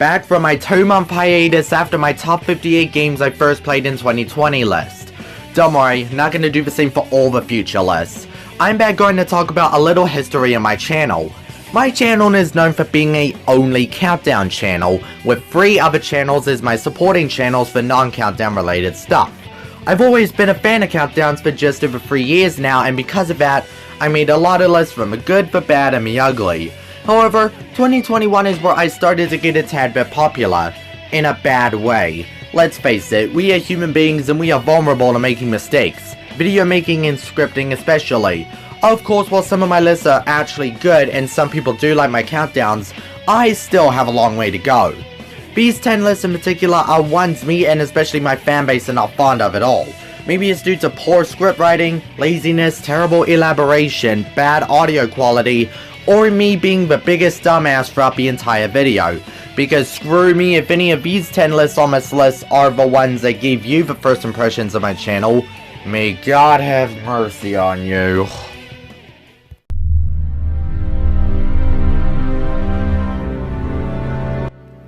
back from my 2-month hiatus after my top 58 games I first played in 2020 list. Don't worry, not gonna do the same for all the future lists. I'm back going to talk about a little history on my channel. My channel is known for being a only countdown channel, with 3 other channels as my supporting channels for non-countdown related stuff. I've always been a fan of countdowns for just over 3 years now, and because of that, I made a lot of lists from the good, the bad, and the ugly. However, 2021 is where I started to get a tad bit popular. In a bad way. Let's face it, we are human beings and we are vulnerable to making mistakes. Video making and scripting especially. Of course, while some of my lists are actually good and some people do like my countdowns, I still have a long way to go. These 10 lists in particular are ones me and especially my fanbase are not fond of at all. Maybe it's due to poor script writing, laziness, terrible elaboration, bad audio quality, or me being the biggest dumbass throughout the entire video. Because screw me if any of these 10 lists on this list are the ones that gave you the first impressions of my channel. May God have mercy on you.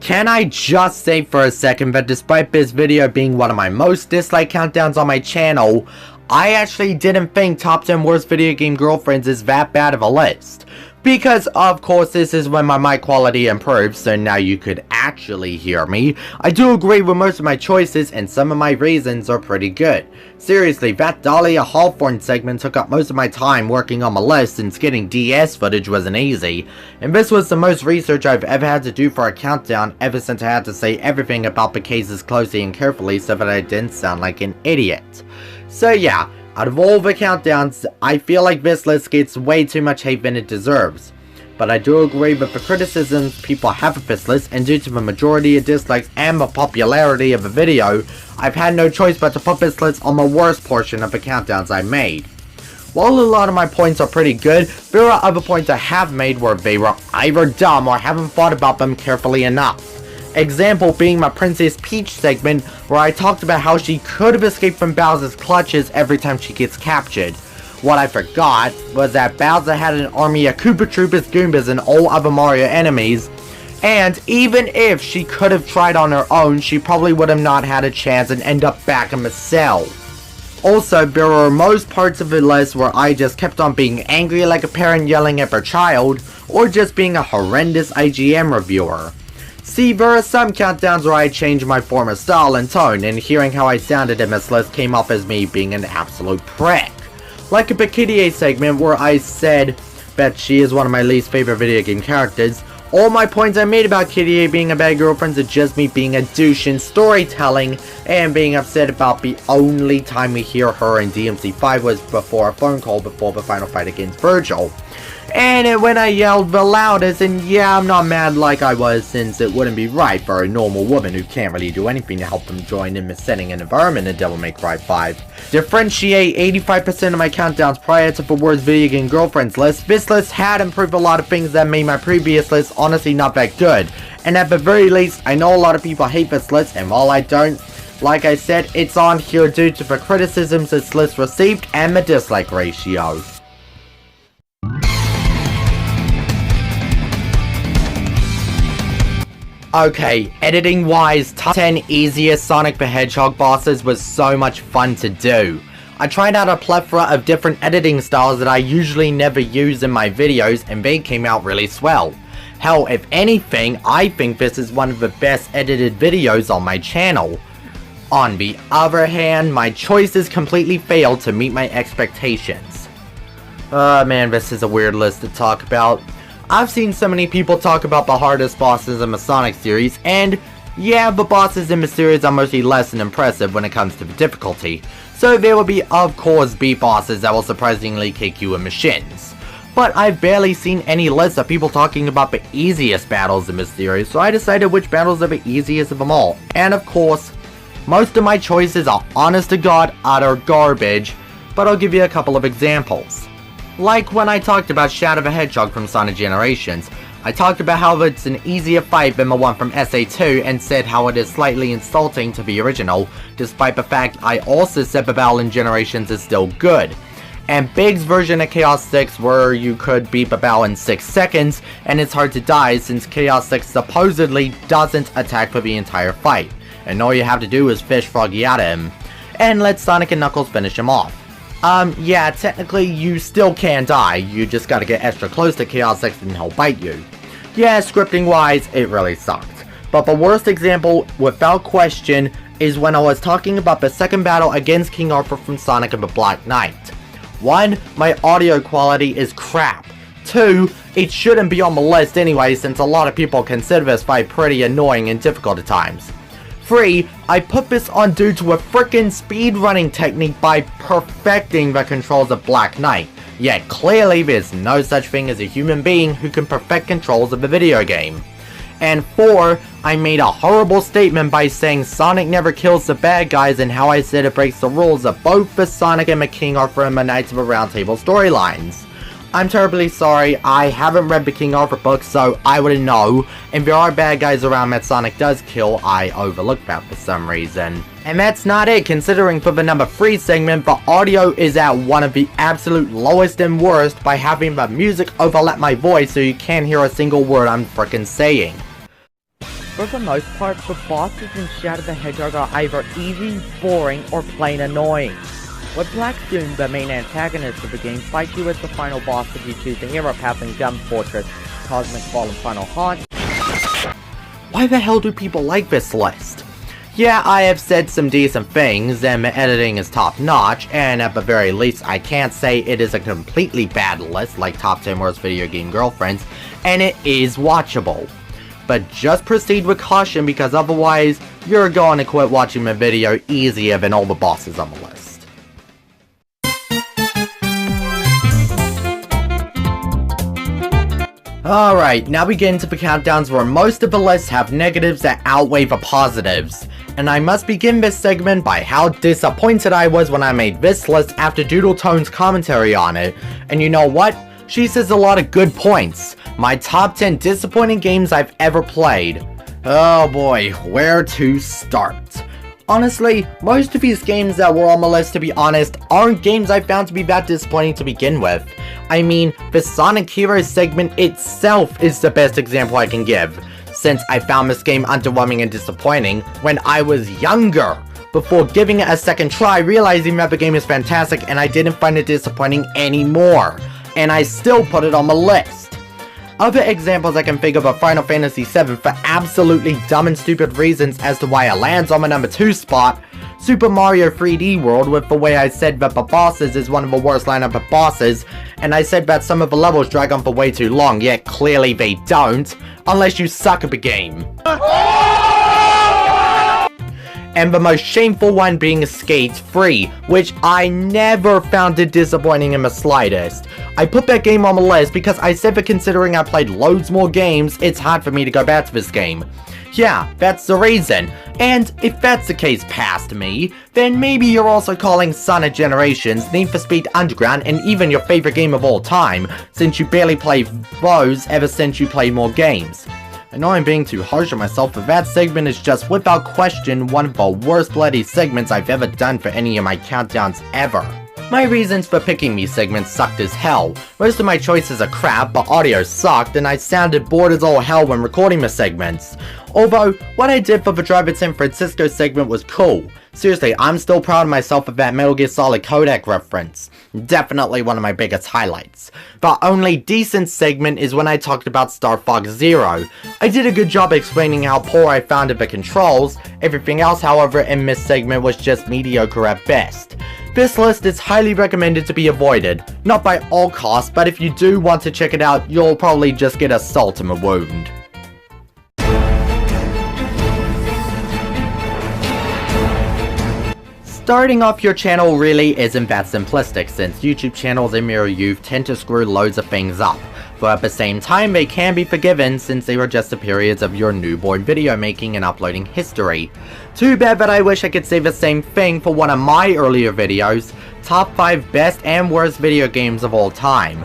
Can I just say for a second that despite this video being one of my most disliked countdowns on my channel, I actually didn't think top 10 worst video game girlfriends is that bad of a list. Because of course this is when my mic quality improves, so now you could actually hear me. I do agree with most of my choices and some of my reasons are pretty good. Seriously, that Dahlia Hawthorne segment took up most of my time working on my list since getting DS footage wasn't easy. And this was the most research I've ever had to do for a countdown ever since I had to say everything about the cases closely and carefully so that I didn't sound like an idiot. So yeah. Out of all the countdowns, I feel like this list gets way too much hate than it deserves. But I do agree with the criticisms people have of this list, and due to the majority of dislikes and the popularity of the video, I've had no choice but to put this list on the worst portion of the countdowns I made. While a lot of my points are pretty good, there are other points I have made where they were either dumb or haven't thought about them carefully enough. Example being my Princess Peach segment where I talked about how she could have escaped from Bowser's clutches every time she gets captured. What I forgot was that Bowser had an army of Koopa Troopas, Goombas, and all other Mario enemies, and even if she could have tried on her own, she probably would have not had a chance and end up back in the cell. Also, there were most parts of the list where I just kept on being angry like a parent yelling at their child, or just being a horrendous IGN reviewer. See, there are some countdowns where I changed my former style and tone, and hearing how I sounded in this list came off as me being an absolute prick. Like a Bikidie segment where I said that she is one of my least favorite video game characters. All my points I made about Kidie being a bad girlfriend are just me being a douche in storytelling and being upset about the only time we hear her in DMC5 was before a phone call before the final fight against Virgil. And when I yelled the loudest, and yeah, I'm not mad like I was since it wouldn't be right for a normal woman who can't really do anything to help them join in the setting and environment in Devil May Cry 5. Differentiate 85% of my countdowns prior to the worst video game girlfriends list. This list had improved a lot of things that made my previous list honestly not that good. And at the very least, I know a lot of people hate this list, and while I don't, like I said, it's on here due to the criticisms this list received and the dislike ratio. Okay, editing wise, top 10 easiest Sonic the Hedgehog bosses was so much fun to do. I tried out a plethora of different editing styles that I usually never use in my videos and they came out really swell. Hell, if anything, I think this is one of the best edited videos on my channel. On the other hand, my choices completely failed to meet my expectations. Man, this is a weird list to talk about. I've seen so many people talk about the hardest bosses in the Sonic series, and yeah, the bosses in the series are mostly less than impressive when it comes to the difficulty. So there will be, of course, beat bosses that will surprisingly kick you in the shins. But I've barely seen any lists of people talking about the easiest battles in this series, so I decided which battles are the easiest of them all. And of course, most of my choices are honest to God utter garbage, but I'll give you a couple of examples. Like when I talked about Shadow the Hedgehog from Sonic Generations, I talked about how it's an easier fight than the one from SA2 and said how it is slightly insulting to the original, despite the fact I also said the battle in Generations is still good. and Big's version of Chaos 6 where you could beep about in 6 seconds, and it's hard to die since Chaos 6 supposedly doesn't attack for the entire fight, and all you have to do is fish Froggy out of him, and let Sonic and Knuckles finish him off. Yeah, technically you still can die, you just gotta get extra close to Chaos 6 and he'll bite you. Yeah, scripting wise, it really sucked. But the worst example, without question, is when I was talking about the second battle against King Arthur from Sonic and the Black Knight. 1. My audio quality is crap. 2. It shouldn't be on the list anyway since a lot of people consider this fight pretty annoying and difficult at times. 3. I put this on due to a frickin' speedrunning technique by perfecting the controls of Black Knight, yet clearly there's no such thing as a human being who can perfect controls of a video game. And 4, I made a horrible statement by saying Sonic never kills the bad guys and how I said it breaks the rules of both the Sonic and the King Arthur and the Knights of the Round Table storylines. I'm terribly sorry, I haven't read the King Arthur book so I wouldn't know, and there are bad guys around that Sonic does kill, I overlooked that for some reason. And that's not it, considering for the number 3 segment, the audio is at one of the absolute lowest and worst by having the music overlap my voice so you can't hear a single word I'm frickin' saying. For the most part, the bosses in Shadow the Hedgehog are either easy, boring, or plain annoying. With Black Doom, the main antagonist of the game, fights you as the final boss if you choose the hero path in Gun Fortress, Cosmic Ball, and Final Haunt. Why the hell do people like this list? Yeah, I have said some decent things, and the editing is top notch, and at the very least I can't say it is a completely bad list like Top 10 Worst Video Game Girlfriends, and it is watchable. But just proceed with caution because otherwise, you're going to quit watching the video easier than all the bosses on the list. Alright, now we get into the countdowns where most of the lists have negatives that outweigh the positives. And I must begin this segment by how disappointed I was when I made this list after Doodletone's commentary on it. And you know what? She says a lot of good points. My top 10 disappointing games I've ever played. Oh boy, where to start? Honestly, most of these games that were on the list, to be honest, aren't games I found to be that disappointing to begin with. I mean, the Sonic Heroes segment itself is the best example I can give, since I found this game underwhelming and disappointing when I was younger, before giving it a second try, realizing that the game is fantastic and I didn't find it disappointing anymore. And I still put it on the list. Other examples I can think of are Final Fantasy VII for absolutely dumb and stupid reasons as to why it lands on my number 2 spot, Super Mario 3D World with the way I said that the bosses is one of the worst lineup of bosses, and I said that some of the levels drag on for way too long, yet clearly they don't, unless you suck at the game. And the most shameful one being Skate 3, which I never found it disappointing in the slightest. I put that game on the list because I said that considering I played loads more games, it's hard for me to go back to this game. Yeah, that's the reason. And if that's the case past me, then maybe you're also calling Sonic Generations, Need for Speed Underground, and even your favorite game of all time, since you barely play those ever since you played more games. I know I'm being too harsh on myself, but that segment is just without question one of the worst bloody segments I've ever done for any of my countdowns ever. My reasons for picking these segments sucked as hell. Most of my choices are crap, but audio sucked, and I sounded bored as all hell when recording the segments. Although, what I did for the Drive at San Francisco segment was cool. Seriously, I'm still proud of myself of that Metal Gear Solid codec reference. Definitely one of my biggest highlights. The only decent segment is when I talked about Star Fox Zero. I did a good job explaining how poor I found the controls. Everything else, however, in this segment was just mediocre at best. This list is highly recommended to be avoided. Not by all costs, but if you do want to check it out, you'll probably just get a salt in the wound. Starting off your channel really isn't that simplistic, since YouTube channels in your youth tend to screw loads of things up, but at the same time they can be forgiven since they were just the periods of your newborn video making and uploading history. Too bad that I wish I could say the same thing for one of my earlier videos, top 5 best and worst video games of all time.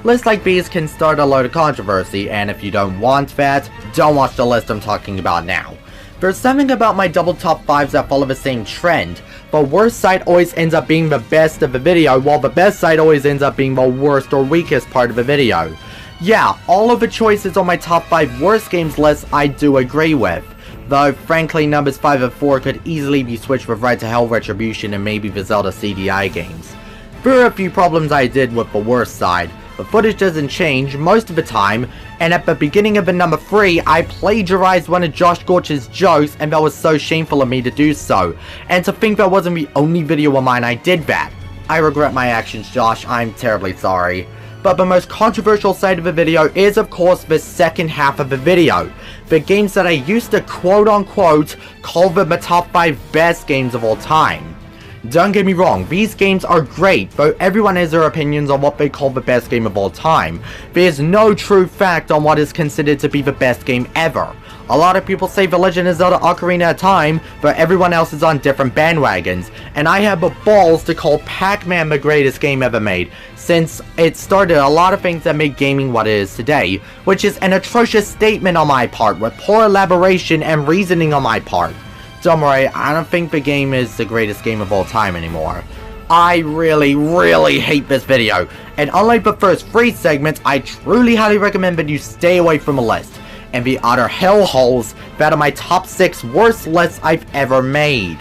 Lists like these can start a load of controversy, and if you don't want that, don't watch the list I'm talking about now. There's something about my double top 5s that follow the same trend. The worst side always ends up being the best of the video, while the best side always ends up being the worst or weakest part of the video. Yeah, all of the choices on my top 5 worst games list I do agree with. Though, frankly, numbers 5 and 4 could easily be switched with Right to Hell Retribution and maybe the Zelda CDI games. There are a few problems I did with the worst side. The footage doesn't change most of the time, and at the beginning of the number 3, I plagiarized one of Josh Gorch's jokes, and that was so shameful of me to do so. And to think that wasn't the only video of mine I did that. I regret my actions, Josh, I'm terribly sorry. But the most controversial side of the video is of course the second half of the video. The games that I used to quote unquote call them the top 5 best games of all time. Don't get me wrong, these games are great, though everyone has their opinions on what they call the best game of all time. There's no true fact on what is considered to be the best game ever. A lot of people say The Legend of Zelda Ocarina of Time, but everyone else is on different bandwagons. And I have the balls to call Pac-Man the greatest game ever made, since it started a lot of things that make gaming what it is today, which is an atrocious statement on my part, with poor elaboration and reasoning on my part. Don't worry, I don't think the game is the greatest game of all time anymore. I really hate this video, and unlike the first 3 segments, I truly highly recommend that you stay away from the list, and the utter hellholes that are my top 6 worst lists I've ever made.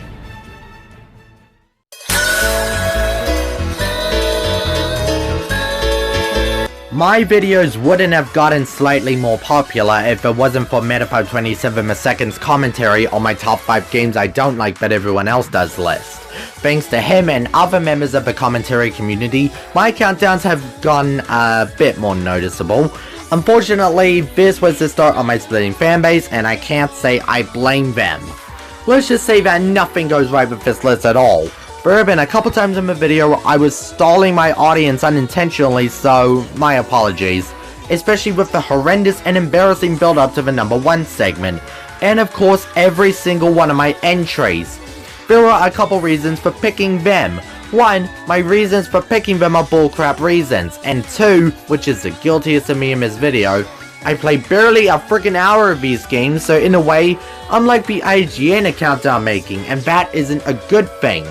My videos wouldn't have gotten slightly more popular if it wasn't for Metapod27's commentary on my top 5 games I don't like but everyone else does list. Thanks to him and other members of the commentary community, my countdowns have gotten a bit more noticeable. Unfortunately, this was the start of my splitting fanbase, and I can't say I blame them. Let's just say that nothing goes right with this list at all. There have been a couple times in the video where I was stalling my audience unintentionally, so my apologies. Especially with the horrendous and embarrassing build up to the number 1 segment. And of course every single one of my entries. There are a couple reasons for picking them. 1, my reasons for picking them are bullcrap reasons. And 2, which is the guiltiest of me in this video, I played barely a freaking hour of these games, so in a way, I'm like the IGN account I'm making, and that isn't a good thing.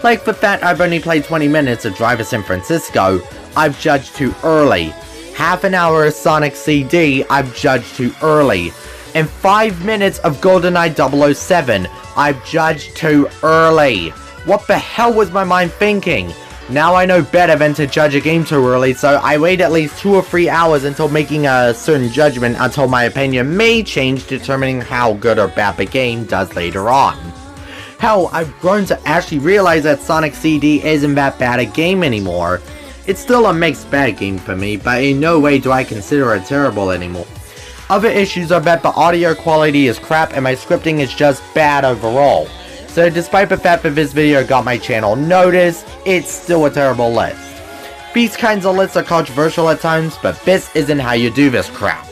Like the fact I've only played 20 minutes of Drive to San Francisco, I've judged too early. Half an hour of Sonic CD, I've judged too early. And 5 minutes of GoldenEye 007, I've judged too early. What the hell was my mind thinking? Now I know better than to judge a game too early, so I wait at least 2 or 3 hours until making a certain judgment until my opinion may change, determining how good or bad the game does later on. Hell, I've grown to actually realize that Sonic CD isn't that bad a game anymore. It's still a mixed bad game for me, but in no way do I consider it terrible anymore. Other issues are that the audio quality is crap and my scripting is just bad overall. So despite the fact that this video got my channel noticed, it's still a terrible list. These kinds of lists are controversial at times, but this isn't how you do this crap.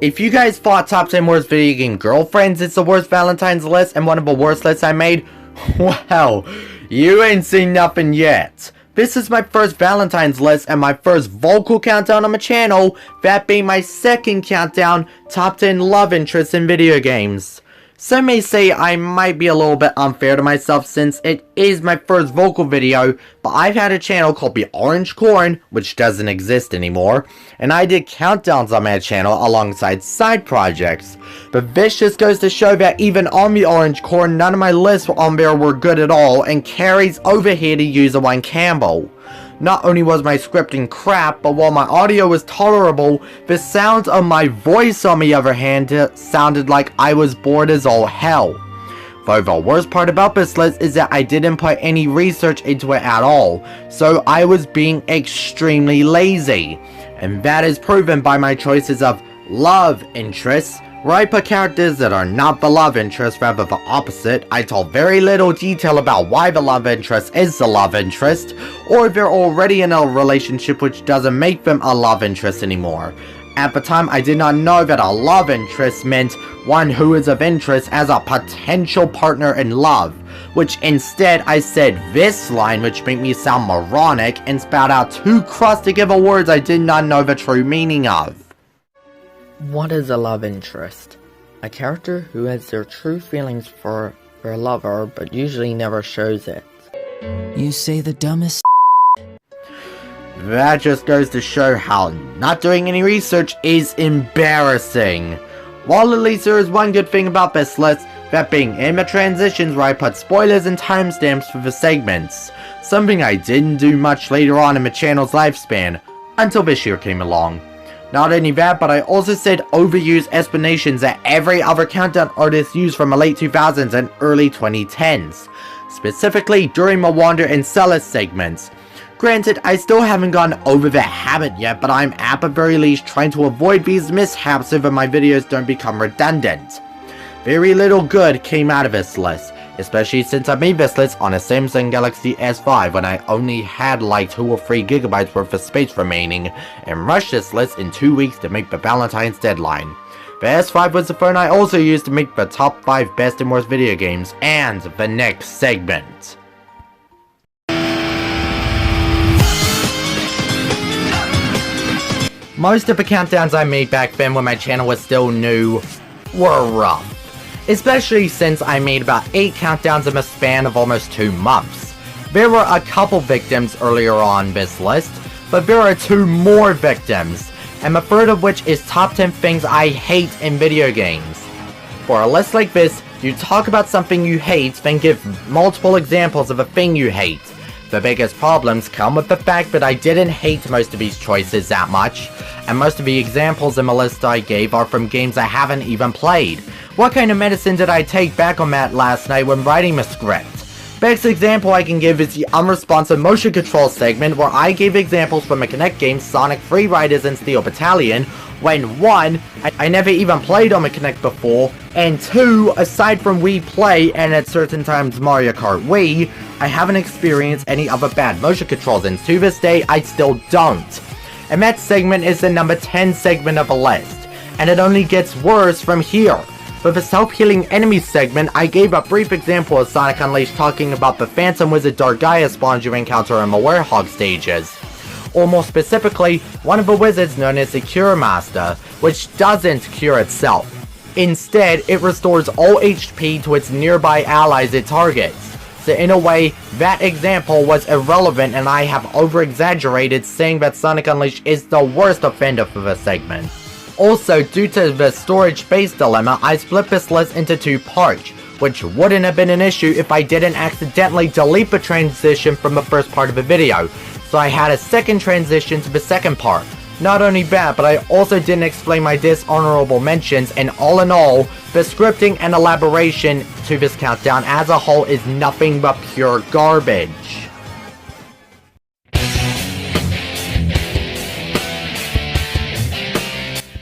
If you guys thought top 10 worst video game girlfriends is the worst Valentine's list and one of the worst lists I made, well, you ain't seen nothing yet. This is my first Valentine's list and my first vocal countdown on my channel, that being my second countdown, top 10 love interests in video games. Some may say I might be a little bit unfair to myself since it is my first vocal video, but I've had a channel called The Orange Corn, which doesn't exist anymore, and I did countdowns on my channel alongside side projects. But this just goes to show that even on The Orange Corn, none of my lists on there were good at all, and carries over here to User1Campbell. Not only was my scripting crap, but while my audio was tolerable, the sound of my voice on the other hand sounded like I was bored as all hell. Though the worst part about this list is that I didn't put any research into it at all, so I was being extremely lazy. And that is proven by my choices of love interests, where I put characters that are not the love interest, rather the opposite. I told very little detail about why the love interest is the love interest, or if they're already in a relationship which doesn't make them a love interest anymore. At the time, I did not know that a love interest meant one who is of interest as a potential partner in love. which instead I said this line, which made me sound moronic, and spat out 2 crust-to-giver words I did not know the true meaning of. What is a love interest? A character who has their true feelings for their lover, but usually never shows it. You say the dumbest. That just goes to show how not doing any research is embarrassing. While at least there is one good thing about this list, that being in the transitions where I put spoilers and timestamps for the segments. Something I didn't do much later on in the channel's lifespan, until this year came along. Not only that, but I also said overused explanations that every other countdown artist used from the late 2000s and early 2010s. Specifically during my Wander and Celis segments. Granted, I still haven't gotten over that habit yet, but I'm at the very least trying to avoid these mishaps so that my videos don't become redundant. Very little good came out of this list, especially since I made this list on a Samsung Galaxy S5 when I only had like 2 or 3 gigabytes worth of space remaining, and rushed this list in 2 weeks to make the Valentine's deadline. The S5 was the phone I also used to make the top 5 best and worst video games, and the next segment. Most of the countdowns I made back then when my channel was still new were rough. Especially since I made about 8 countdowns in the span of almost 2 months. There were a couple victims earlier on this list, but there are 2 more victims, and the third of which is top 10 things I hate in video games. For a list like this, you talk about something you hate, then give multiple examples of a thing you hate. The biggest problems come with the fact that I didn't hate most of these choices that much, and most of the examples in the list I gave are from games I haven't even played. What kind of medicine did I take back on that last night when writing the script? Best example I can give is the unresponsive motion control segment where I gave examples from the Kinect games Sonic Free Riders and Steel Battalion, when 1, I never even played on the Kinect before, and 2, aside from Wii Play and at certain times Mario Kart Wii, I haven't experienced any other bad motion controls, and to this day I still don't. And that segment is the number 10 segment of the list, and it only gets worse from here. For the self-healing enemy segment, I gave a brief example of Sonic Unleashed talking about the Phantom Wizard Dargaea spawns you encounter in the Werehog stages. Or more specifically, one of the wizards known as the Cure Master, which doesn't cure itself. Instead, it restores all HP to its nearby allies it targets. So in a way, that example was irrelevant and I have over-exaggerated saying that Sonic Unleashed is the worst offender for the segment. Also, due to the storage space dilemma, I split this list into 2 parts, which wouldn't have been an issue if I didn't accidentally delete the transition from the first part of the video, so I had a second transition to the second part. Not only that, but I also didn't explain my dishonorable mentions, and all in all, the scripting and elaboration to this countdown as a whole is nothing but pure garbage.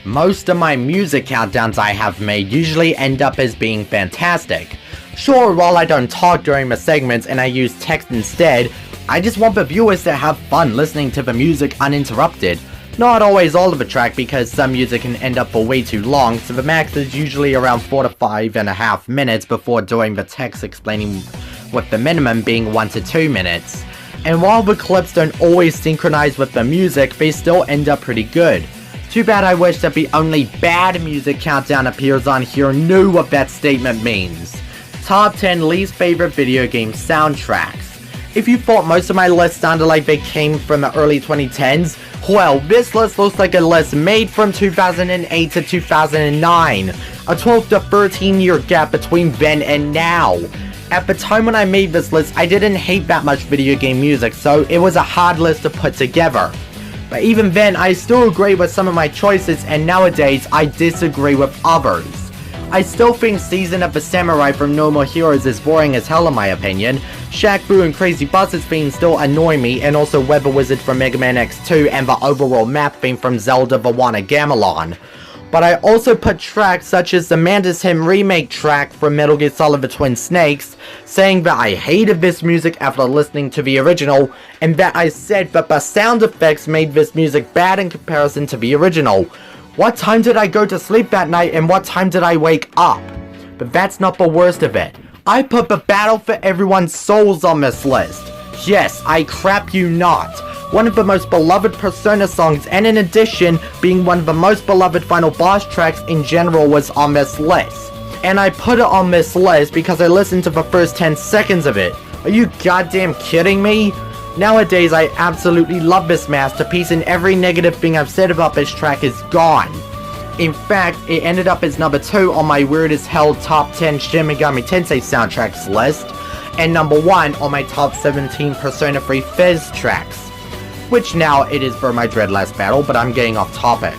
Most of my music countdowns I have made usually end up as being fantastic. Sure, while I don't talk during the segments and I use text instead, I just want the viewers to have fun listening to the music uninterrupted. Not always all of the track because some music can end up for way too long, so the max is usually around 4 to 5.5 minutes before doing the text explaining, with the minimum being 1 to 2 minutes. And while the clips don't always synchronize with the music, they still end up pretty good. Too bad I wish that the only bad music countdown appears on here knew what that statement means. Top 10 least favorite video game soundtracks. If you thought most of my lists sounded like they came from the early 2010s, well, this list looks like a list made from 2008 to 2009. A 12 to 13 year gap between then and now. At the time when I made this list, I didn't hate that much video game music, so it was a hard list to put together. But even then, I still agree with some of my choices, and nowadays, I disagree with others. I still think Season of the Samurai from No More Heroes is boring as hell in my opinion. Shaq Fu and Crazy Buses theme still annoy me, and also Weather Wizard from Mega Man X2 and the overall map theme from Zelda Vawana Gamelon. But I also put tracks such as the Mantis Hymn remake track from Metal Gear Solid The Twin Snakes, saying that I hated this music after listening to the original, and that I said that the sound effects made this music bad in comparison to the original. What time did I go to sleep that night and what time did I wake up? But that's not the worst of it. I put the Battle for Everyone's Souls on this list. Yes, I crap you not. One of the most beloved Persona songs, and in addition, being one of the most beloved final boss tracks in general, was on this list. And I put it on this list because I listened to the first 10 seconds of it. Are you goddamn kidding me? Nowadays, I absolutely love this masterpiece, and every negative thing I've said about this track is gone. In fact, it ended up as number 2 on my Weird as Hell Top 10 Shin Megami Tensei soundtracks list, and number 1 on my Top 17 Persona 3 Fizz tracks. Which now it is for my Dread Last Battle, but I'm getting off topic.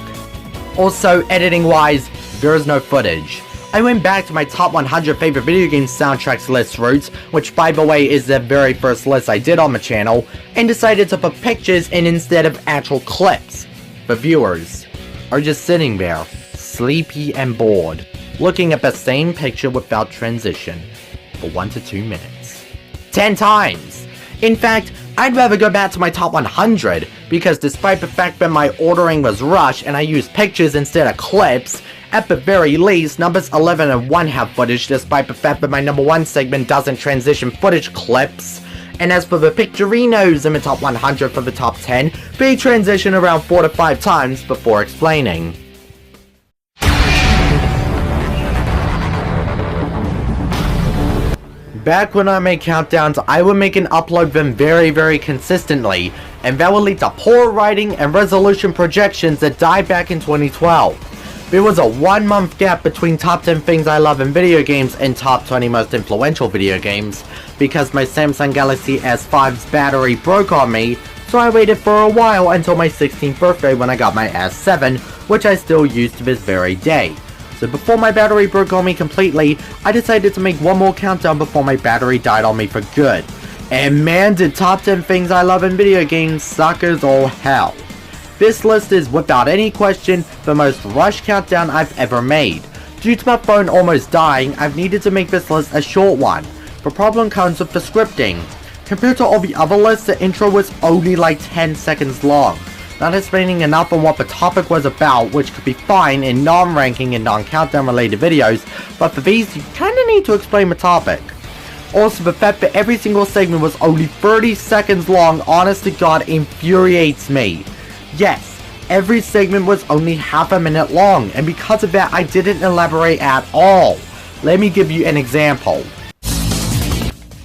Also, editing wise, there is no footage. I went back to my top 100 favorite video game soundtracks list routes, which by the way is the very first list I did on the channel, and decided to put pictures in instead of actual clips. The viewers are just sitting there, sleepy and bored, looking at the same picture without transition for 1 to 2 minutes. 10 times! In fact, I'd rather go back to my top 100, because despite the fact that my ordering was rushed and I used pictures instead of clips, at the very least, numbers 11 and 1 have footage, despite the fact that my number 1 segment doesn't transition footage clips. And as for the picturinos in the top 100 for the top 10, they transition around 4 to 5 times before explaining. Back when I made countdowns, I would make and upload them very consistently, and that would lead to poor writing and resolution projections that died back in 2012. There was a 1 month gap between top 10 things I love in video games and top 20 most influential video games, because my Samsung Galaxy S5's battery broke on me, so I waited for a while until my 16th birthday when I got my S7, which I still use to this very day. So before my battery broke on me completely, I decided to make one more countdown before my battery died on me for good. And man, did top 10 things I love in video games suck as all hell. This list is, without any question, the most rushed countdown I've ever made. Due to my phone almost dying, I've needed to make this list a short one. The problem comes with the scripting. Compared to all the other lists, the intro was only like 10 seconds long. Not explaining enough on what the topic was about, which could be fine in non-ranking and non-countdown related videos, but for these, you kinda need to explain the topic. Also, the fact that every single segment was only 30 seconds long, honest to God, infuriates me. Yes, every segment was only half a minute long, and because of that, I didn't elaborate at all. Let me give you an example.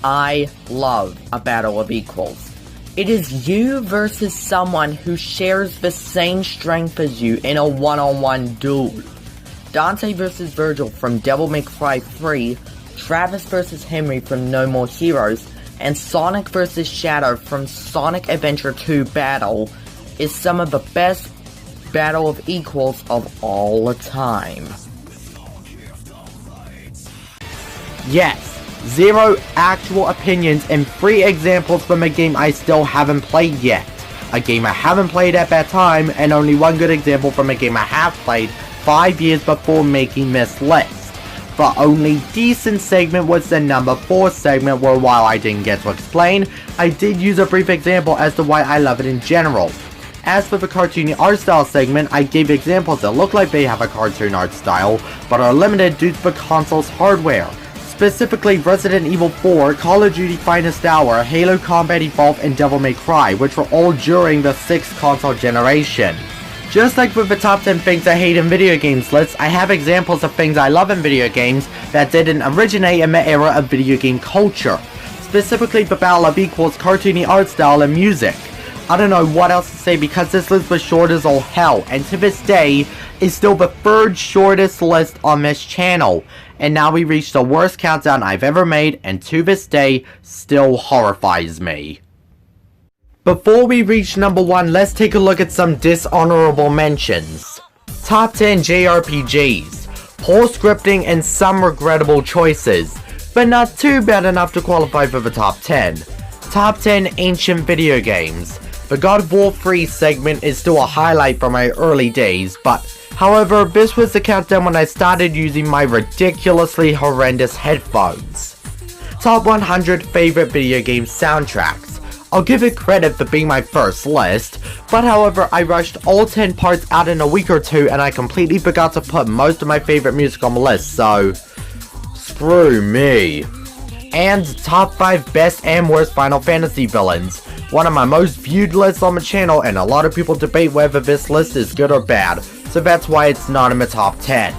I love a battle of equals. It is you versus someone who shares the same strength as you in a one-on-one duel. Dante vs. Virgil from Devil May Cry 3, Travis vs. Henry from No More Heroes, and Sonic vs. Shadow from Sonic Adventure 2 Battle is some of the best battle of equals of all the time. Yes, 0 actual opinions and 3 examples from a game I still haven't played yet. A game I haven't played at that time, and only 1 good example from a game I have played 5 years before making this list. The only decent segment was the number 4 segment, where while I didn't get to explain, I did use a brief example as to why I love it in general. As for the cartoony art style segment, I gave examples that look like they have a cartoon art style, but are limited due to the console's hardware. Specifically Resident Evil 4, Call of Duty Finest Hour, Halo Combat Evolved, and Devil May Cry, which were all during the 6th console generation. Just like with the top 10 things I hate in video games list, I have examples of things I love in video games that didn't originate in the era of video game culture. Specifically the Battle of Equals, cartoony art style, and music. I don't know what else to say because this list was short as all hell, and to this day, is still the 3rd shortest list on this channel. And now we reached the worst countdown I've ever made, and to this day, still horrifies me. Before we reach number 1, let's take a look at some dishonorable mentions. Top 10 JRPGs. Poor scripting and some regrettable choices, but not too bad enough to qualify for the top 10. Top 10 ancient video games. The God of War 3 segment is still a highlight from my early days, but however, this was the countdown when I started using my ridiculously horrendous headphones. Top 100 favorite video game soundtracks. I'll give it credit for being my first list, but however, I rushed all 10 parts out in a week or 2 and I completely forgot to put most of my favorite music on the list, so screw me. and top 5 best and worst Final Fantasy villains. One of my most viewed lists on my channel, and a lot of people debate whether this list is good or bad, so that's why it's not in my top 10.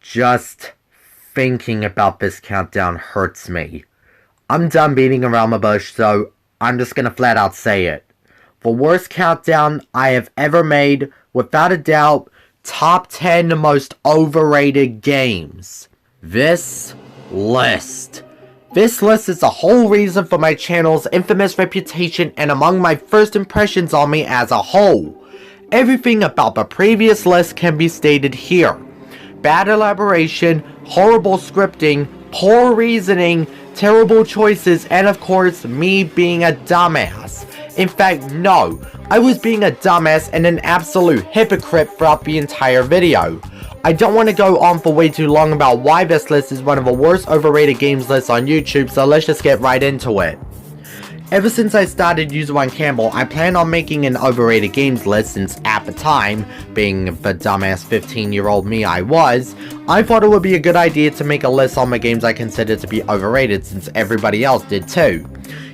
Just thinking about this countdown hurts me. I'm done beating around the bush, so I'm just gonna flat out say it. The worst countdown I have ever made, without a doubt, top 10 most overrated games. This list is the whole reason for my channel's infamous reputation and among my first impressions on me as a whole. Everything about the previous list can be stated here. Bad elaboration, horrible scripting, poor reasoning, terrible choices, and of course, me being a dumbass. In fact, no, I was being a dumbass and an absolute hypocrite throughout the entire video. I don't want to go on for way too long about why this list is one of the worst overrated games lists on YouTube, so let's just get right into it. Ever since I started User1Campbell, I plan on making an overrated games list since at the time, being the dumbass 15-year-old me I was, I thought it would be a good idea to make a list on the games I consider to be overrated since everybody else did too.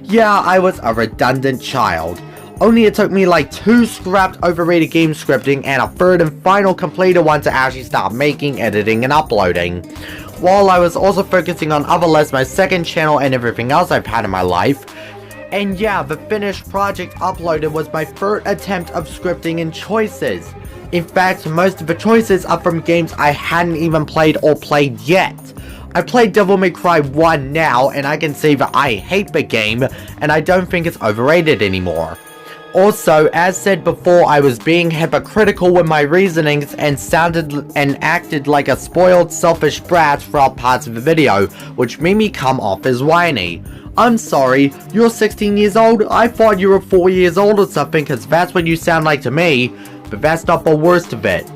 Yeah, I was a redundant child. Only it took me like 2 scrapped overrated game scripting and a 3rd and final completed one to actually start making, editing, and uploading. While I was also focusing on other lists, my second channel, and everything else I've had in my life. And yeah, the finished project uploaded was my 3rd attempt of scripting and choices. In fact, most of the choices are from games I hadn't even played or played yet. I played Devil May Cry 1 now, and I can say that I hate the game, and I don't think it's overrated anymore. Also, as said before, I was being hypocritical with my reasonings and sounded and acted like a spoiled, selfish brat throughout parts of the video, which made me come off as whiny. I'm sorry, you're 16 years old? I thought you were 4 years old or something, cause that's what you sound like to me, but that's not the worst of it.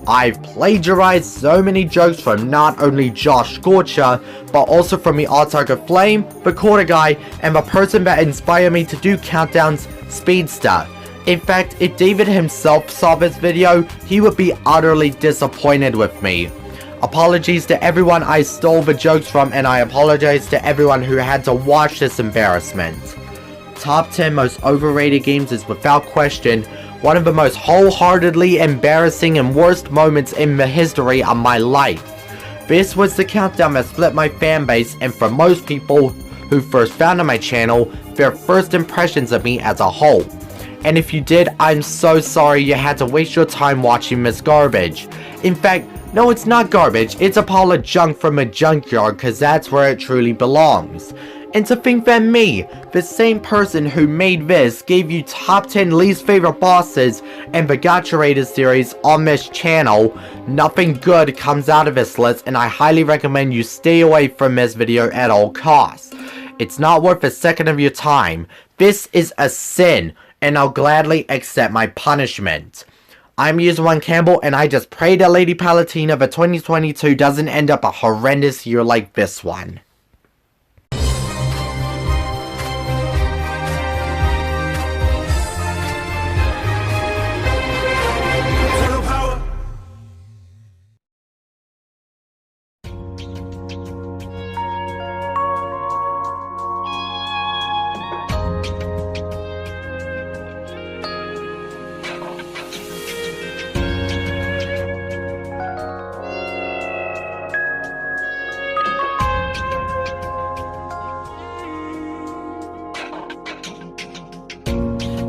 I've plagiarized so many jokes from not only Josh Scorcher, but also from the Article Flame, the Quarter Guy, and the person that inspired me to do countdowns, Speedster. In fact, if David himself saw this video, he would be utterly disappointed with me. Apologies to everyone I stole the jokes from, and I apologize to everyone who had to watch this embarrassment. Top 10 most overrated games is without question one of the most wholeheartedly embarrassing and worst moments in the history of my life. This was the countdown that split my fanbase, and for most people who first found my channel, their first impressions of me as a whole. And if you did, I'm so sorry you had to waste your time watching this garbage. In fact, no, it's not garbage, it's a pile of junk from a junkyard, cause that's where it truly belongs. And to think that me, the same person who made this, gave you top 10 least favorite bosses and the Gacha Raiders series on this channel, nothing good comes out of this list, and I highly recommend you stay away from this video at all costs. It's not worth a second of your time. This is a sin, and I'll gladly accept my punishment. I'm User1Campbell, and I just pray to Lady Palutena that 2022 doesn't end up a horrendous year like this one.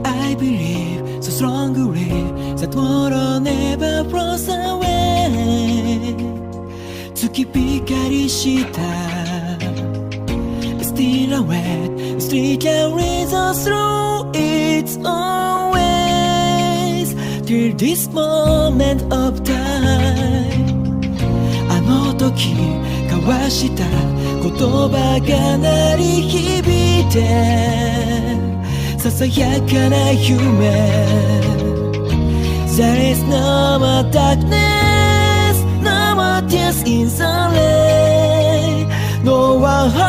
I believe so strongly that tomorrow never flows away. 月光した Still awake, street can lead us through its own ways till this moment of time. あの時交わした言葉が鳴り響いてささやかな夢 There is no more darkness, no more tears in silence, no one home.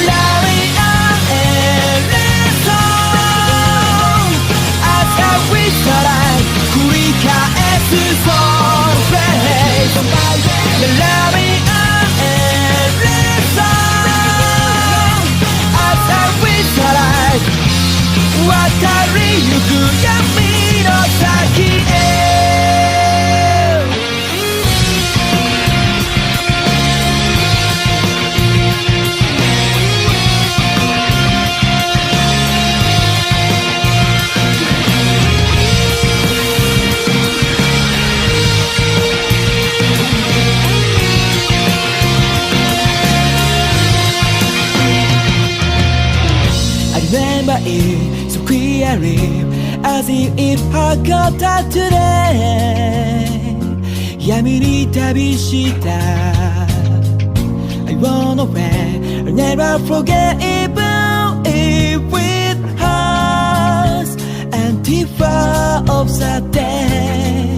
Rally on every song as I wish that I could live as if it forgot today 闇に旅した I wanna wait I'll never forget even if with us Antifa of the day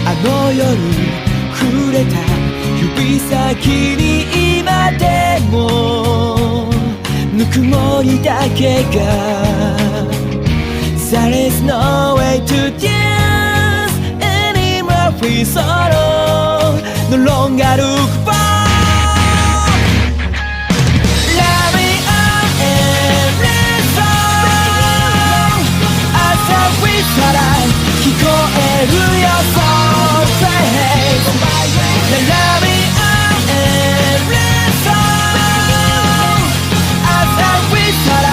あの夜触れた指先に今でもぬくもりだけが There is no way to dance anymore free sorrow No longer look for Love me up and let's go 朝日から聞こえるよ So fast Love me up and let's go 朝日から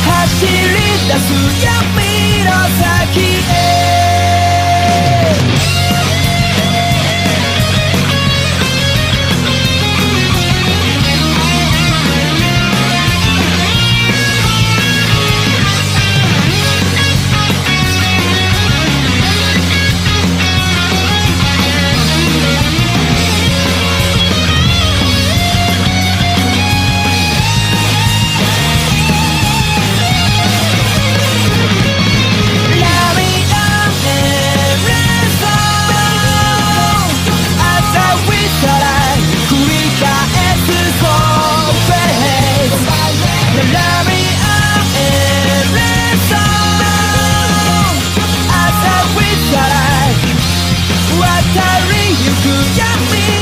走り出す闇の先へ渡りゆく闇